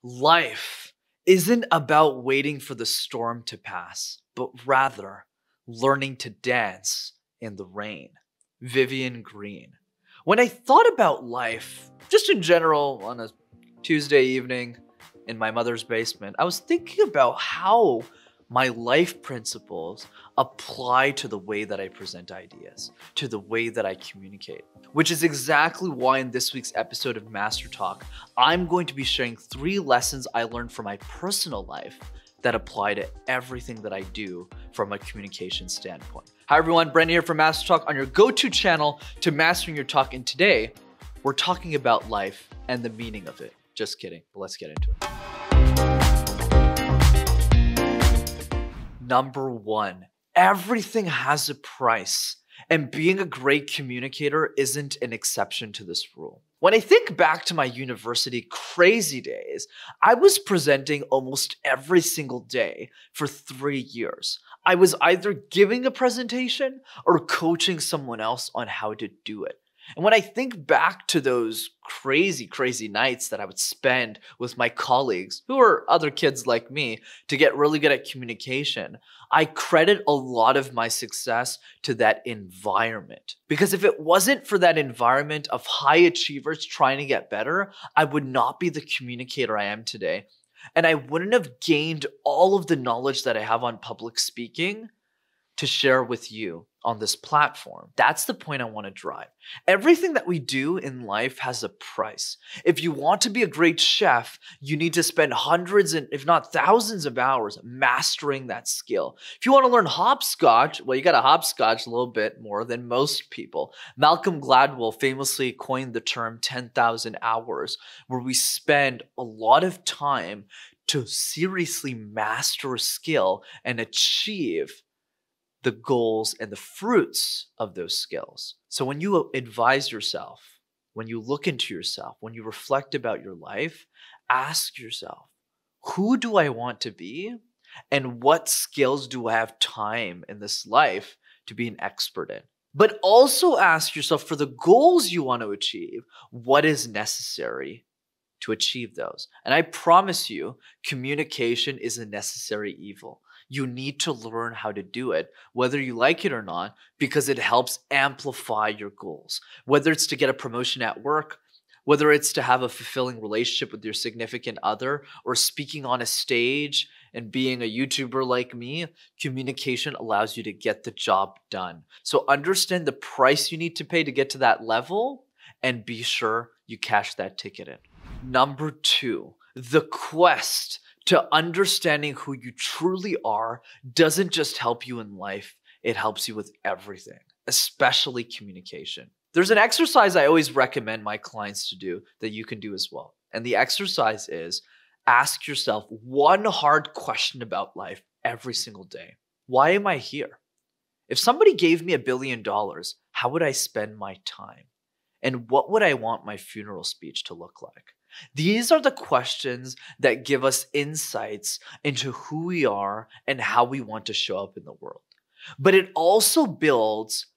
Life isn't about waiting for the storm to pass, but rather learning to dance in the rain. Vivian Green. When I thought about life, just in general, on a Tuesday evening in my mother's basement, I was thinking about how my life principles apply to the way that I present ideas, to the way that I communicate. Which is exactly why in this week's episode of Master Talk, I'm going to be sharing 3 lessons I learned from my personal life that apply to everything that I do from a communication standpoint. Hi everyone, Brendan here from Master Talk on your go-to channel to mastering your talk. And today, we're talking about life and the meaning of it. Just kidding, but let's get into it. Number 1, everything has a price. And being a great communicator isn't an exception to this rule. When I think back to my university crazy days, I was presenting almost every single day for 3 years. I was either giving a presentation or coaching someone else on how to do it. And when I think back to those crazy nights that I would spend with my colleagues, who are other kids like me, to get really good at communication, I credit a lot of my success to that environment. Because if it wasn't for that environment of high achievers trying to get better, I would not be the communicator I am today. And I wouldn't have gained all of the knowledge that I have on public speaking to share with you on this platform. That's the point I want to drive. Everything that we do in life has a price. If you want to be a great chef, you need to spend hundreds and if not thousands of hours mastering that skill. If you want to learn hopscotch, well, you got to hopscotch a little bit more than most people. Malcolm Gladwell famously coined the term 10,000 hours, where we spend a lot of time to seriously master a skill and achieve the goals and the fruits of those skills. So when you advise yourself, when you look into yourself, when you reflect about your life, ask yourself, who do I want to be? And what skills do I have time in this life to be an expert in? But also ask yourself, for the goals you want to achieve, what is necessary to achieve those? And I promise you, communication is a necessary evil. You need to learn how to do it, whether you like it or not, because it helps amplify your goals. Whether it's to get a promotion at work, whether it's to have a fulfilling relationship with your significant other, or speaking on a stage and being a YouTuber like me, communication allows you to get the job done. So understand the price you need to pay to get to that level, and be sure you cash that ticket in. Number 2, the quest to understanding who you truly are doesn't just help you in life, it helps you with everything, especially communication. There's an exercise I always recommend my clients to do that you can do as well. And the exercise is, ask yourself one hard question about life every single day. Why am I here? If somebody gave me $1 billion, how would I spend my time? And what would I want my funeral speech to look like? These are the questions that give us insights into who we are and how we want to show up in the world. But it also builds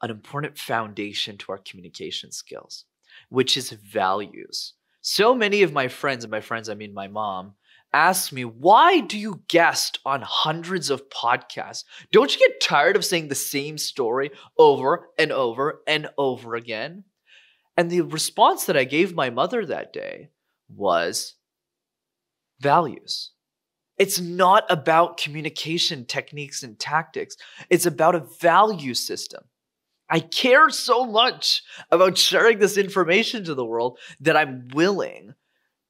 an important foundation to our communication skills, which is values. So many of my friends, and by friends I mean my mom, ask me, why do you guest on hundreds of podcasts? Don't you get tired of saying the same story over and over and over again? And the response that I gave my mother that day was values. It's not about communication techniques and tactics. It's about a value system. I care so much about sharing this information to the world that I'm willing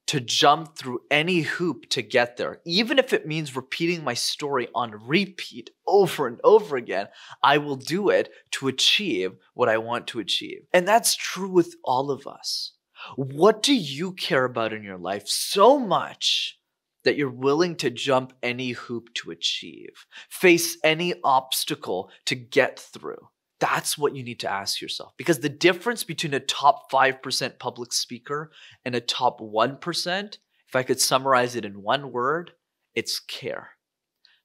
to jump through any hoop to get there. Even if it means repeating my story on repeat over and over again, I will do it to achieve what I want to achieve. And that's true with all of us. What do you care about in your life so much that you're willing to jump any hoop to achieve, face any obstacle to get through? That's what you need to ask yourself. Because the difference between a top 5% public speaker and a top 1%, if I could summarize it in one word, it's care.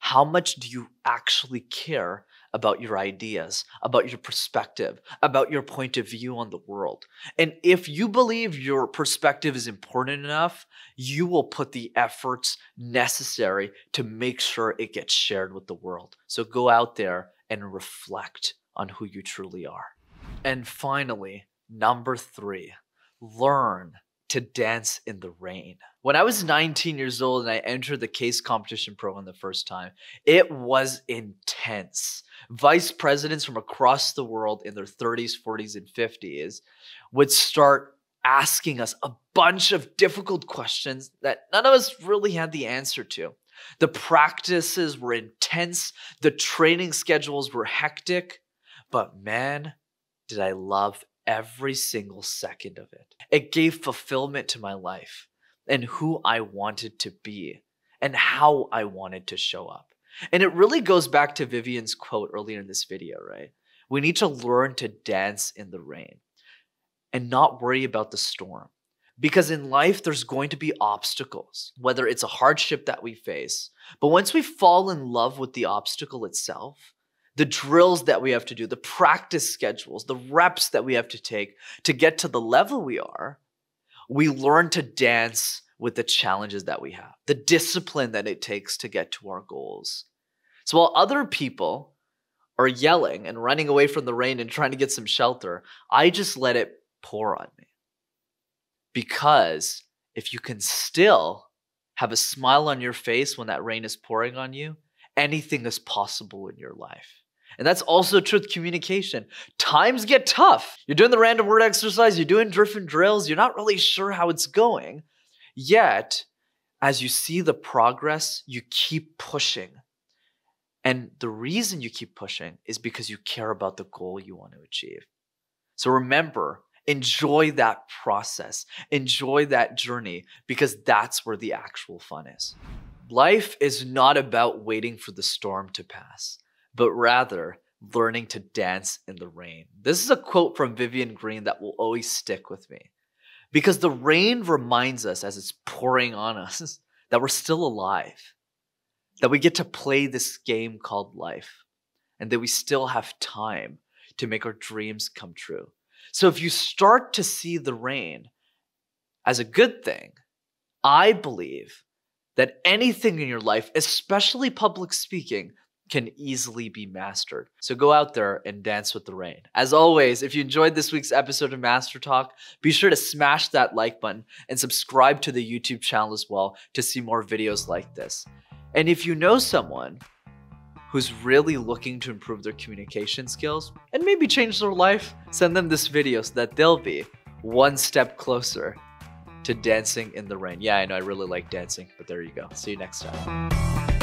How much do you actually care about your ideas, about your perspective, about your point of view on the world? And if you believe your perspective is important enough, you will put the efforts necessary to make sure it gets shared with the world. So go out there and reflect on who you truly are. And finally, number 3, learn to dance in the rain. When I was 19 years old and I entered the CASE competition program the first time, it was intense. Vice presidents from across the world in their 30s, 40s, and 50s would start asking us a bunch of difficult questions that none of us really had the answer to. The practices were intense, the training schedules were hectic, but man, did I love every single second of it. It gave fulfillment to my life and who I wanted to be and how I wanted to show up. And it really goes back to Vivian's quote earlier in this video, right? We need to learn to dance in the rain and not worry about the storm. Because in life, there's going to be obstacles, whether it's a hardship that we face. But once we fall in love with the obstacle itself, the drills that we have to do, the practice schedules, the reps that we have to take to get to the level we are, we learn to dance with the challenges that we have, the discipline that it takes to get to our goals. So while other people are yelling and running away from the rain and trying to get some shelter, I just let it pour on me. Because if you can still have a smile on your face when that rain is pouring on you, anything is possible in your life. And that's also true with communication. Times get tough. You're doing the random word exercise, you're doing different drills, you're not really sure how it's going. Yet, as you see the progress, you keep pushing. And the reason you keep pushing is because you care about the goal you want to achieve. So remember, enjoy that process. Enjoy that journey because that's where the actual fun is. Life is not about waiting for the storm to pass, but rather learning to dance in the rain. This is a quote from Vivian Green that will always stick with me because the rain reminds us as it's pouring on us that we're still alive, that we get to play this game called life, and that we still have time to make our dreams come true. So if you start to see the rain as a good thing, I believe that anything in your life, especially public speaking, can easily be mastered. So go out there and dance with the rain. As always, if you enjoyed this week's episode of Master Talk, be sure to smash that like button and subscribe to the YouTube channel as well to see more videos like this. And if you know someone who's really looking to improve their communication skills and maybe change their life, send them this video so that they'll be one step closer to dancing in the rain. Yeah, I know I really like dancing, but there you go. See you next time.